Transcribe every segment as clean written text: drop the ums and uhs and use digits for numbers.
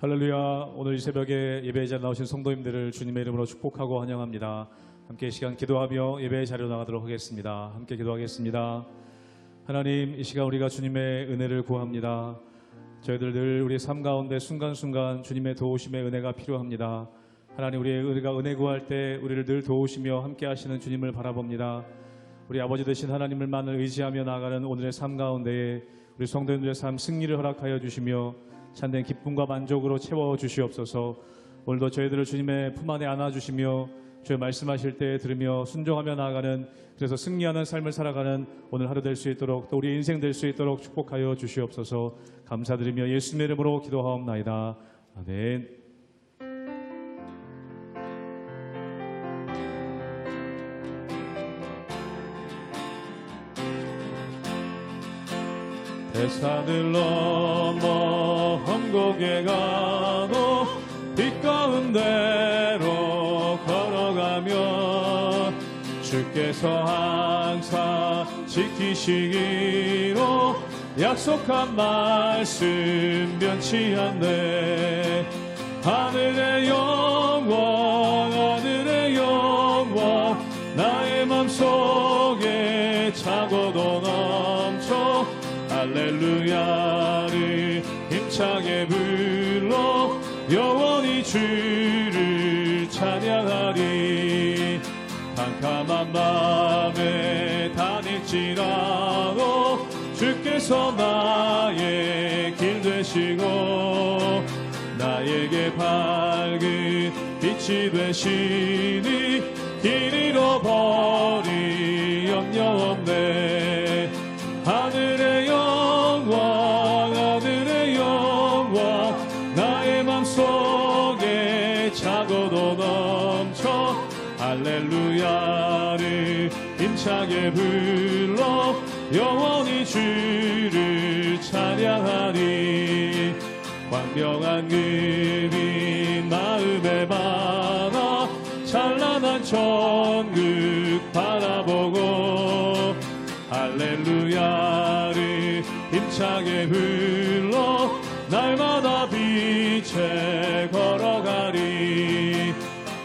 할렐루야. 오늘 이 새벽에 예배의 자리에 나오신 성도님들을 주님의 이름으로 축복하고 환영합니다. 함께 이 시간 기도하며 예배의 자리로 나가도록 하겠습니다. 함께 기도하겠습니다. 하나님, 이 시간 우리가 주님의 은혜를 구합니다. 저희들 늘 우리의 삶 가운데 순간순간 주님의 도우심의 은혜가 필요합니다. 하나님, 우리가 은혜 구할 때 우리를 늘 도우시며 함께 하시는 주님을 바라봅니다. 우리 아버지 되신 하나님을만을 의지하며 나아가는 오늘의 삶 가운데에 우리 성도님들의 삶 승리를 허락하여 주시며 참된 기쁨과 만족으로 채워주시옵소서. 오늘도 저희들을 주님의 품 안에 안아주시며 주의 말씀하실 때 들으며 순종하며 나아가는, 그래서 승리하는 삶을 살아가는 오늘 하루 될 수 있도록, 또 우리 인생 될 수 있도록 축복하여 주시옵소서. 감사드리며 예수님의 이름으로 기도하옵나이다. 아멘. 대산을 넘어 험곡에 가도 빛 가운데로 걸어가며 주께서 항상 지키시기로 약속한 말씀 변치 않네. 하늘의 영광, 하늘의 영광, 나의 맘속에 차고도 넘쳐 할렐루야를 힘차게 불러 영원히 주를 찬양하리. 캄캄한 밤에 다닐지라도 주께서 나의 길 되시고 나에게 밝은 빛이 되시니 길 잃어버리 염려 없네. 하늘의 영광, 하늘의 영광, 나의 맘속에 차고도 넘쳐 할렐루야를 힘차게 불러 영원히 주를 찬양하리. 광명한 그빛 마음에 많아 찬란한 천국 바라보고 할렐루야를 힘차게 불러 날마다 빛에 걸어가리.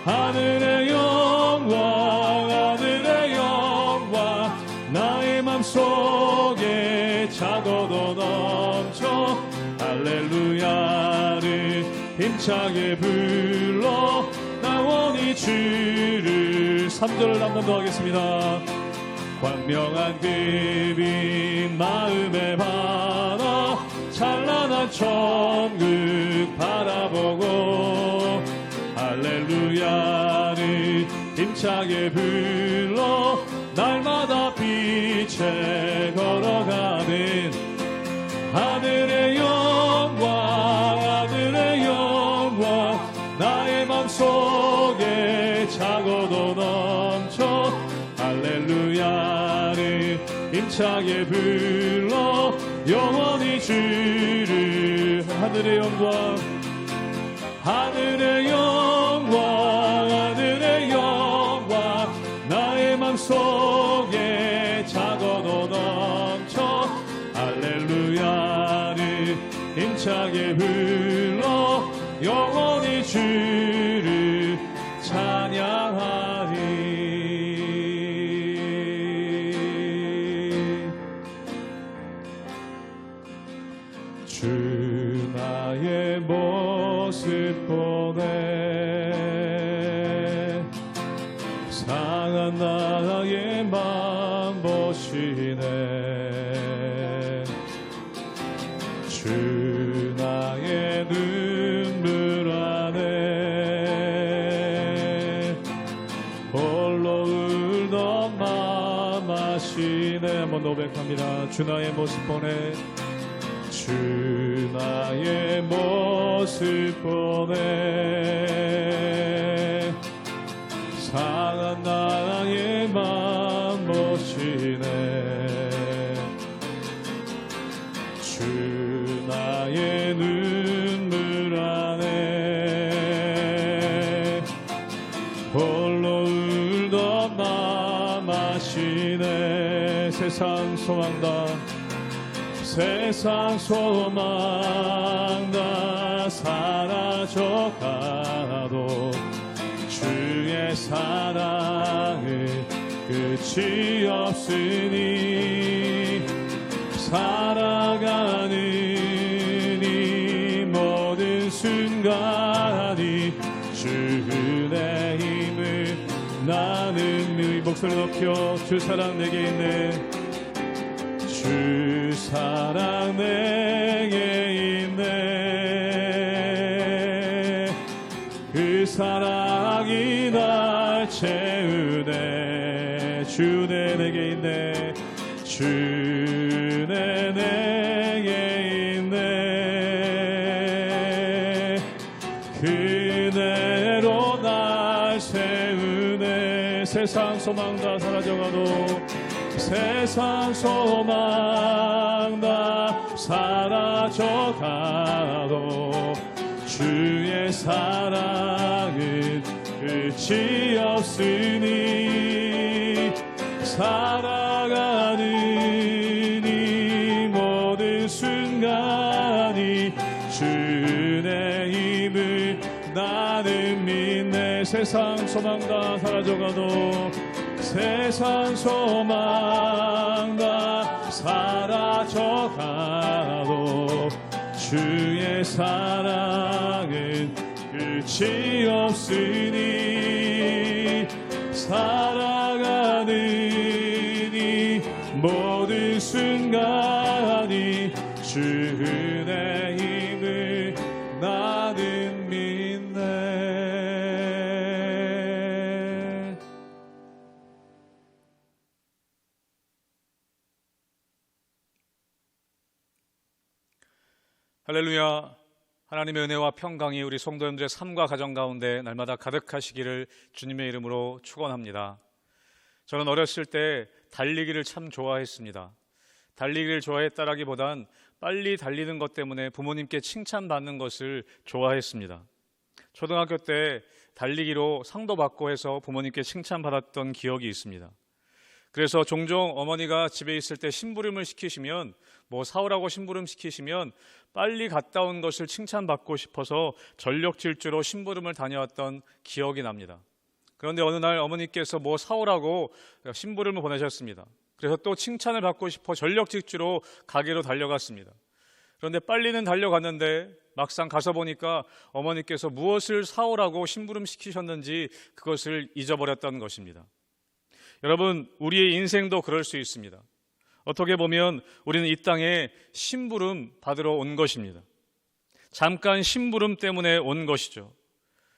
하늘의 영광, 하늘의 영광, 나의 맘속에 차고도 넘쳐 할렐루야를 힘차게 불러 영원히 주를 3절을 한 번 더 하겠습니다. 광명한 그빛 마음에 반하 찬란한 천국 바라보고 할렐루야를 힘차게 불러 날마다 빛에 걸어가는 하늘의 영광, 하늘의 영광, 나의 맘속에 차고도 넘쳐 할렐루야를 힘차게 불러 영원히 주를. 하늘의 영광, 하늘의 영광, 하늘의 영광, 나의 맘속에 차고도 넘쳐 할렐루야를 힘차게 불러 영원히 주를 찬양하리. 주 나의 모습 보네 상한 나의 맘 보시네. 주 나의 눈물 안에 홀로 울던 맘 아시네. 한번 고백합니다. 주 나의 모습 보네. 주 나의 모습 보네 상한 나의 맘 보시네. 주 나의 눈물 안에 홀로 울던 맘 아시네. 세상 소망 다 세상 소망 다 사라져가도 주의 사랑은 끝이 없으니 살아가는 이 모든 순간이 주의 힘을 나는 이 목소리 높여 주 사랑 내게 있네 주 사랑 내게 있네 그 사랑이 날 채우네 주내 내게 있네 주내 내게 있네 그대로 날 세우네 세상 소망 다 사라져가도 세상 소망 다 사라져가도 주의 사랑은 끝이 없으니 살아가는 이 모든 순간이 주의 힘을 나는 믿네 세상 소망 다 사라져가도 세상 소망 다 사라져가도 주의 사랑은 끝이 없으니 살아가는 이 모든 순간이 주의 힘을 나는 믿네. 할렐루야. 하나님의 은혜와 평강이 우리 성도님들의 삶과 가정 가운데 날마다 가득하시기를 주님의 이름으로 축원합니다. 저는 어렸을 때 달리기를 참 좋아했습니다. 달리기를 좋아했다라기보단 빨리 달리는 것 때문에 부모님께 칭찬받는 것을 좋아했습니다. 초등학교 때 달리기로 상도 받고 해서 부모님께 칭찬받았던 기억이 있습니다. 그래서 종종 어머니가 집에 있을 때 심부름을 시키시면 뭐 사오라고 심부름 시키시면 빨리 갔다 온 것을 칭찬받고 싶어서 전력 질주로 심부름을 다녀왔던 기억이 납니다. 그런데 어느 날 어머니께서 뭐 사오라고 심부름을 보내셨습니다. 그래서 또 칭찬을 받고 싶어 전력 질주로 가게로 달려갔습니다. 그런데 빨리는 달려갔는데 막상 가서 보니까 어머니께서 무엇을 사오라고 심부름 시키셨는지 그것을 잊어버렸던 것입니다. 여러분, 우리의 인생도 그럴 수 있습니다. 어떻게 보면 우리는 이 땅에 심부름 받으러 온 것입니다. 잠깐 심부름 때문에 온 것이죠.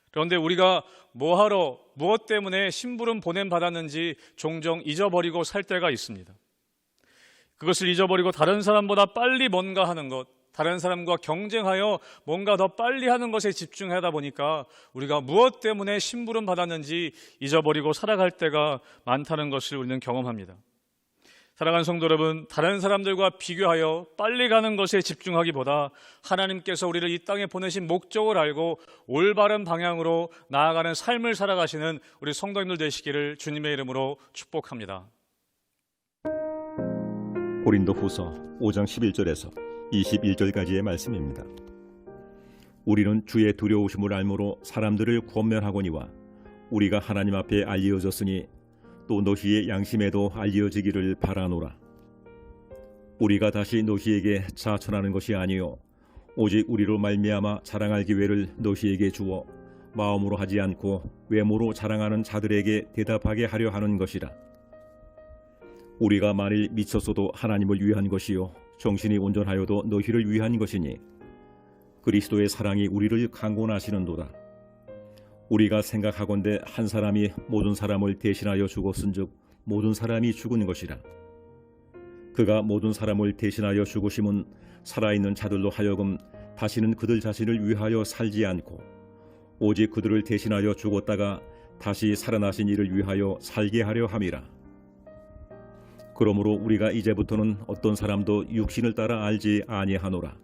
그런데 우리가 뭐하러, 무엇 때문에 심부름 보냄 받았는지 종종 잊어버리고 살 때가 있습니다. 그것을 잊어버리고 다른 사람보다 빨리 뭔가 하는 것, 다른 사람과 경쟁하여 뭔가 더 빨리 하는 것에 집중하다 보니까 우리가 무엇 때문에 심부름 받았는지 잊어버리고 살아갈 때가 많다는 것을 우리는 경험합니다. 사랑하는 성도 여러분, 다른 사람들과 비교하여 빨리 가는 것에 집중하기보다 하나님께서 우리를 이 땅에 보내신 목적을 알고 올바른 방향으로 나아가는 삶을 살아가시는 우리 성도님들 되시기를 주님의 이름으로 축복합니다. 고린도후서 5장 11절에서 21절까지의 말씀입니다. 우리는 주의 두려우심을 알므로 사람들을 권면하거니와 우리가 하나님 앞에 알려졌으니 또 너희의 양심에도 알려지기를 바라노라. 우리가 다시 너희에게 자천하는 것이 아니요 오직 우리로 말미암아 자랑할 기회를 너희에게 주어 마음으로 하지 않고 외모로 자랑하는 자들에게 대답하게 하려 하는 것이라. 우리가 만일 미쳤어도 하나님을 위한 것이요 정신이 온전하여도 너희를 위한 것이니 그리스도의 사랑이 우리를 강권하시는도다. 우리가 생각하건대 한 사람이 모든 사람을 대신하여 죽었은즉 모든 사람이 죽은 것이라. 그가 모든 사람을 대신하여 죽으심은 살아있는 자들로 하여금 다시는 그들 자신을 위하여 살지 않고 오직 그들을 대신하여 죽었다가 다시 살아나신 이를 위하여 살게 하려 함이라. 그러므로 우리가 이제부터는 어떤 사람도 육신을 따라 알지 아니하노라.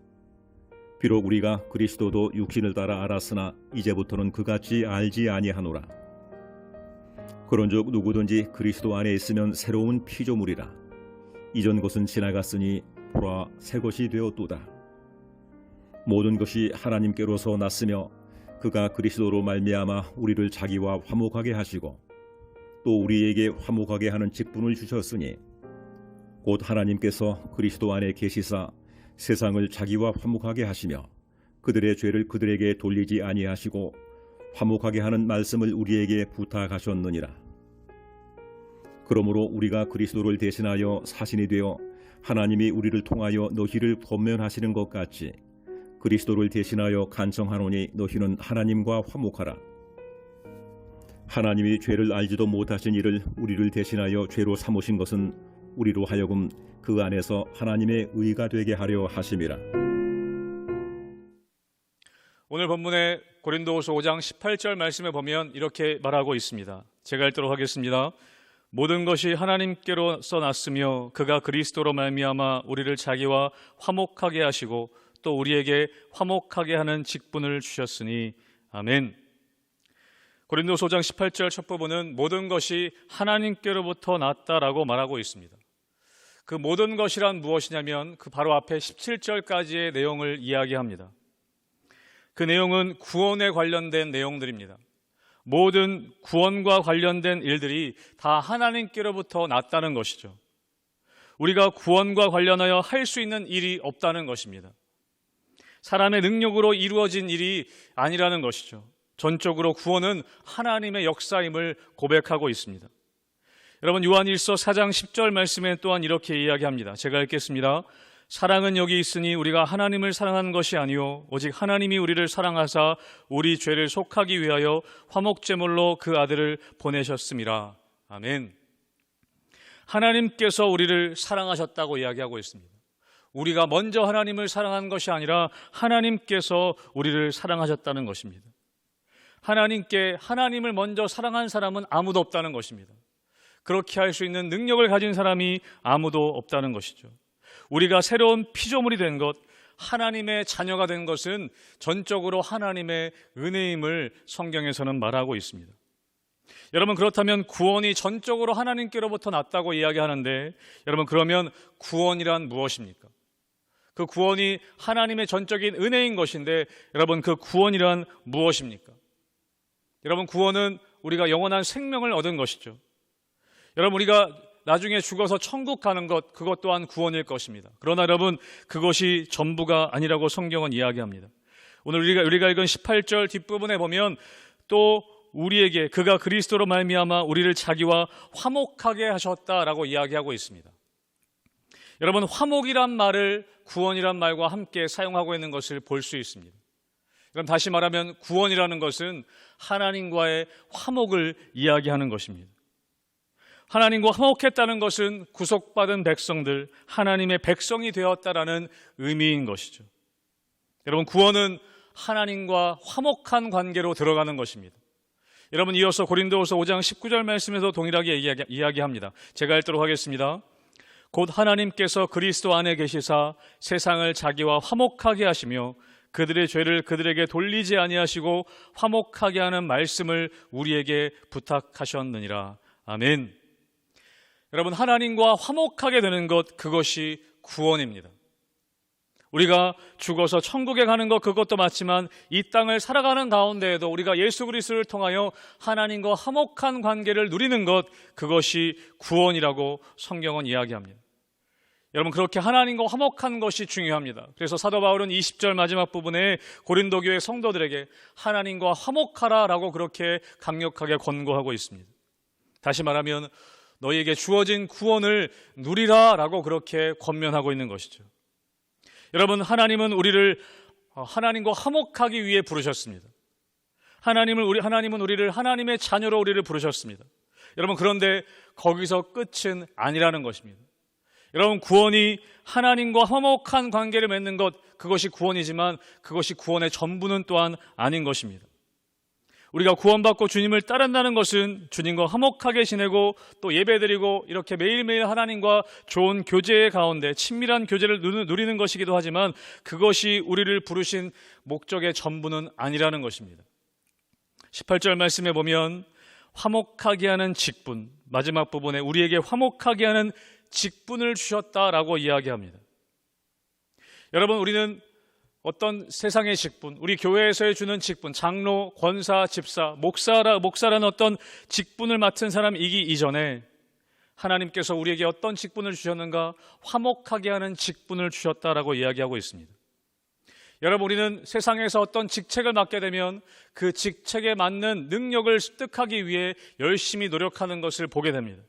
비록 우리가 그리스도도 육신을 따라 알았으나 이제부터는 그같이 알지 아니하노라. 그런즉 누구든지 그리스도 안에 있으면 새로운 피조물이라. 이전 것은 지나갔으니 보라 새 것이 되었도다. 모든 것이 하나님께로서 났으며 그가 그리스도로 말미암아 우리를 자기와 화목하게 하시고 또 우리에게 화목하게 하는 직분을 주셨으니 곧 하나님께서 그리스도 안에 계시사 세상을 자기와 화목하게 하시며 그들의 죄를 그들에게 돌리지 아니하시고 화목하게 하는 말씀을 우리에게 부탁하셨느니라. 그러므로 우리가 그리스도를 대신하여 사신이 되어 하나님이 우리를 통하여 너희를 권면하시는 것 같이 그리스도를 대신하여 간청하노니 너희는 하나님과 화목하라. 하나님이 죄를 알지도 못하신 이를 우리를 대신하여 죄로 삼으신 것은 우리로 하여금 그 안에서 하나님의 의가 되게 하려 하심이라. 오늘 본문의 고린도후서 5장 18절 말씀에 보면 이렇게 말하고 있습니다. 제가 읽도록 하겠습니다. 모든 것이 하나님께로서 났으며 그가 그리스도로 말미암아 우리를 자기와 화목하게 하시고 또 우리에게 화목하게 하는 직분을 주셨으니 아멘. 고린도후서 5장 18절 첫 부분은 모든 것이 하나님께로부터 났다라고 말하고 있습니다. 그 모든 것이란 무엇이냐면 그 바로 앞에 17절까지의 내용을 이야기합니다. 그 내용은 구원에 관련된 내용들입니다. 모든 구원과 관련된 일들이 다 하나님께로부터 났다는 것이죠. 우리가 구원과 관련하여 할 수 있는 일이 없다는 것입니다. 사람의 능력으로 이루어진 일이 아니라는 것이죠. 전적으로 구원은 하나님의 역사임을 고백하고 있습니다. 여러분, 요한일서 4장 10절 말씀에 또한 이렇게 이야기합니다. 제가 읽겠습니다. 사랑은 여기 있으니 우리가 하나님을 사랑하는 것이 아니요 오직 하나님이 우리를 사랑하사 우리 죄를 속하기 위하여 화목제물로 그 아들을 보내셨음이라. 아멘. 하나님께서 우리를 사랑하셨다고 이야기하고 있습니다. 우리가 먼저 하나님을 사랑한 것이 아니라 하나님께서 우리를 사랑하셨다는 것입니다. 하나님을 먼저 사랑한 사람은 아무도 없다는 것입니다. 그렇게 할 수 있는 능력을 가진 사람이 아무도 없다는 것이죠. 우리가 새로운 피조물이 된 것, 하나님의 자녀가 된 것은 전적으로 하나님의 은혜임을 성경에서는 말하고 있습니다. 여러분, 그렇다면 구원이 전적으로 하나님께로부터 났다고 이야기하는데, 여러분, 그러면 구원이란 무엇입니까? 그 구원이 하나님의 전적인 은혜인 것인데, 여러분, 그 구원이란 무엇입니까? 여러분, 구원은 우리가 영원한 생명을 얻은 것이죠. 여러분, 우리가 나중에 죽어서 천국 가는 것, 그것 또한 구원일 것입니다. 그러나 여러분, 그것이 전부가 아니라고 성경은 이야기합니다. 오늘 우리가 읽은 18절 뒷부분에 보면 또 우리에게 그가 그리스도로 말미암아 우리를 자기와 화목하게 하셨다라고 이야기하고 있습니다. 여러분, 화목이란 말을 구원이란 말과 함께 사용하고 있는 것을 볼 수 있습니다. 그럼 다시 말하면 구원이라는 것은 하나님과의 화목을 이야기하는 것입니다. 하나님과 화목했다는 것은 구속받은 백성들, 하나님의 백성이 되었다라는 의미인 것이죠. 여러분, 구원은 하나님과 화목한 관계로 들어가는 것입니다. 여러분, 이어서 고린도후서 5장 19절 말씀에서 동일하게 이야기합니다. 제가 읽도록 하겠습니다. 곧 하나님께서 그리스도 안에 계시사 세상을 자기와 화목하게 하시며 그들의 죄를 그들에게 돌리지 아니하시고 화목하게 하는 말씀을 우리에게 부탁하셨느니라. 아멘. 여러분, 하나님과 화목하게 되는 것, 그것이 구원입니다. 우리가 죽어서 천국에 가는 것, 그것도 맞지만 이 땅을 살아가는 가운데에도 우리가 예수 그리스도를 통하여 하나님과 화목한 관계를 누리는 것, 그것이 구원이라고 성경은 이야기합니다. 여러분, 그렇게 하나님과 화목한 것이 중요합니다. 그래서 사도 바울은 20절 마지막 부분에 고린도 교회 성도들에게 하나님과 화목하라라고 그렇게 강력하게 권고하고 있습니다. 다시 말하면 너희에게 주어진 구원을 누리라라고 그렇게 권면하고 있는 것이죠. 여러분, 하나님은 우리를 하나님과 화목하기 위해 부르셨습니다. 하나님은 우리를 하나님의 자녀로 우리를 부르셨습니다. 여러분, 그런데 거기서 끝은 아니라는 것입니다. 여러분, 구원이 하나님과 화목한 관계를 맺는 것, 그것이 구원이지만 그것이 구원의 전부는 또한 아닌 것입니다. 우리가 구원받고 주님을 따른다는 것은 주님과 화목하게 지내고 또 예배드리고 이렇게 매일매일 하나님과 좋은 교제 가운데 친밀한 교제를 누리는 것이기도 하지만 그것이 우리를 부르신 목적의 전부는 아니라는 것입니다. 18절 말씀에 보면 화목하게 하는 직분, 마지막 부분에 우리에게 화목하게 하는 직분을 주셨다라고 이야기합니다. 여러분, 우리는 어떤 세상의 직분, 우리 교회에서의 주는 직분, 장로, 권사, 집사, 목사라는 어떤 직분을 맡은 사람이기 이전에 하나님께서 우리에게 어떤 직분을 주셨는가? 화목하게 하는 직분을 주셨다라고 이야기하고 있습니다. 여러분, 우리는 세상에서 어떤 직책을 맡게 되면 그 직책에 맞는 능력을 습득하기 위해 열심히 노력하는 것을 보게 됩니다.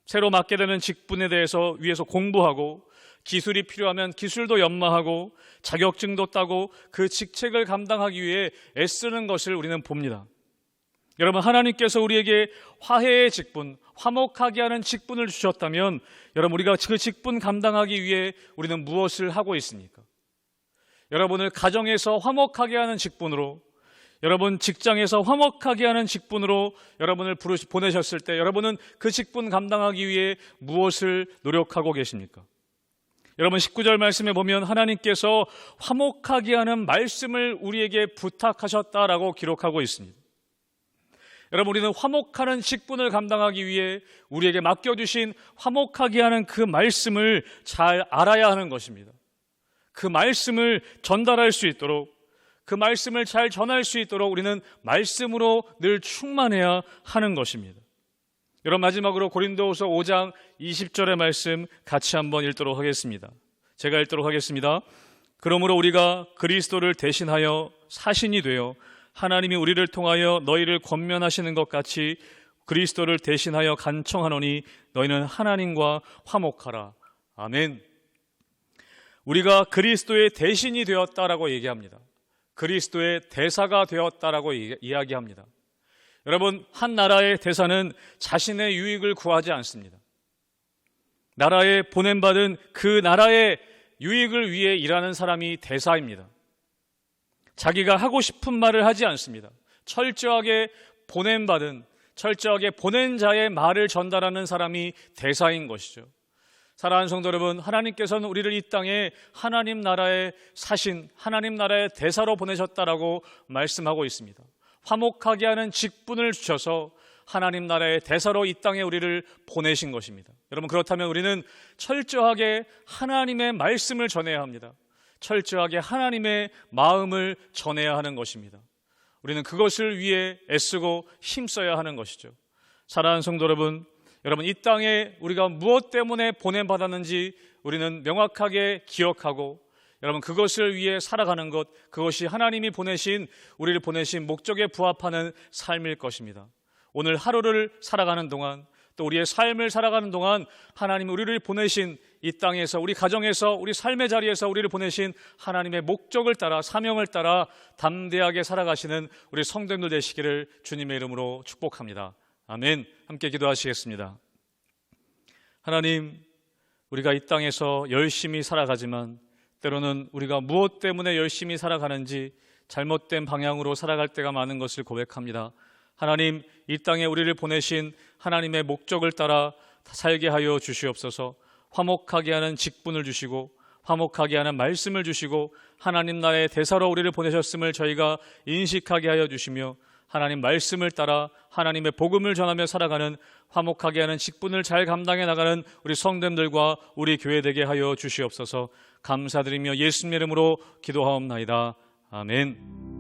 새로 맡게 되는 직분에 대해서 위해서 공부하고 기술이 필요하면 기술도 연마하고 자격증도 따고 그 직책을 감당하기 위해 애쓰는 것을 우리는 봅니다. 여러분, 하나님께서 우리에게 화해의 직분, 화목하게 하는 직분을 주셨다면 여러분, 우리가 그 직분 감당하기 위해 우리는 무엇을 하고 있습니까? 여러분을 가정에서 화목하게 하는 직분으로, 여러분 직장에서 화목하게 하는 직분으로 여러분을 보내셨을 때 여러분은 그 직분 감당하기 위해 무엇을 노력하고 계십니까? 여러분 19절 말씀에 보면 하나님께서 화목하게 하는 말씀을 우리에게 부탁하셨다라고 기록하고 있습니다. 여러분, 우리는 화목하는 직분을 감당하기 위해 우리에게 맡겨주신 화목하게 하는 그 말씀을 잘 알아야 하는 것입니다. 그 말씀을 전달할 수 있도록, 그 말씀을 잘 전할 수 있도록 우리는 말씀으로 늘 충만해야 하는 것입니다. 여러분, 마지막으로 고린도후서 5장 20절의 말씀 같이 한번 읽도록 하겠습니다. 제가 읽도록 하겠습니다. 그러므로 우리가 그리스도를 대신하여 사신이 되어 하나님이 우리를 통하여 너희를 권면하시는 것 같이 그리스도를 대신하여 간청하노니 너희는 하나님과 화목하라. 아멘. 우리가 그리스도의 대신이 되었다라고 얘기합니다. 그리스도의 대사가 되었다라고 이야기합니다. 여러분, 한 나라의 대사는 자신의 유익을 구하지 않습니다. 나라에 보냄받은 그 나라의 유익을 위해 일하는 사람이 대사입니다. 자기가 하고 싶은 말을 하지 않습니다. 철저하게 보낸 자의 말을 전달하는 사람이 대사인 것이죠. 사랑하는 성도 여러분, 하나님께서는 우리를 이 땅에 하나님 나라의 사신, 하나님 나라의 대사로 보내셨다라고 말씀하고 있습니다. 화목하게 하는 직분을 주셔서 하나님 나라의 대사로 이 땅에 우리를 보내신 것입니다. 여러분, 그렇다면 우리는 철저하게 하나님의 말씀을 전해야 합니다. 철저하게 하나님의 마음을 전해야 하는 것입니다. 우리는 그것을 위해 애쓰고 힘써야 하는 것이죠. 사랑하는 성도 여러분, 이 땅에 우리가 무엇 때문에 보냄받았는지 우리는 명확하게 기억하고 여러분, 그것을 위해 살아가는 것, 그것이 하나님이 우리를 보내신 목적에 부합하는 삶일 것입니다. 오늘 하루를 살아가는 동안, 또 우리의 삶을 살아가는 동안 하나님이 우리를 보내신 이 땅에서, 우리 가정에서, 우리 삶의 자리에서 우리를 보내신 하나님의 목적을 따라, 사명을 따라 담대하게 살아가시는 우리 성도님들 되시기를 주님의 이름으로 축복합니다. 아멘. 함께 기도하시겠습니다. 하나님, 우리가 이 땅에서 열심히 살아가지만 때로는 우리가 무엇 때문에 열심히 살아가는지 잘못된 방향으로 살아갈 때가 많은 것을 고백합니다. 하나님, 이 땅에 우리를 보내신 하나님의 목적을 따라 살게 하여 주시옵소서. 화목하게 하는 직분을 주시고 화목하게 하는 말씀을 주시고 하나님 나라의 대사로 우리를 보내셨음을 저희가 인식하게 하여 주시며 하나님 말씀을 따라 하나님의 복음을 전하며 살아가는 화목하게 하는 직분을 잘 감당해 나가는 우리 성도님들과 우리 교회 되게 하여 주시옵소서. 감사드리며 예수님 이름으로 기도하옵나이다. 아멘.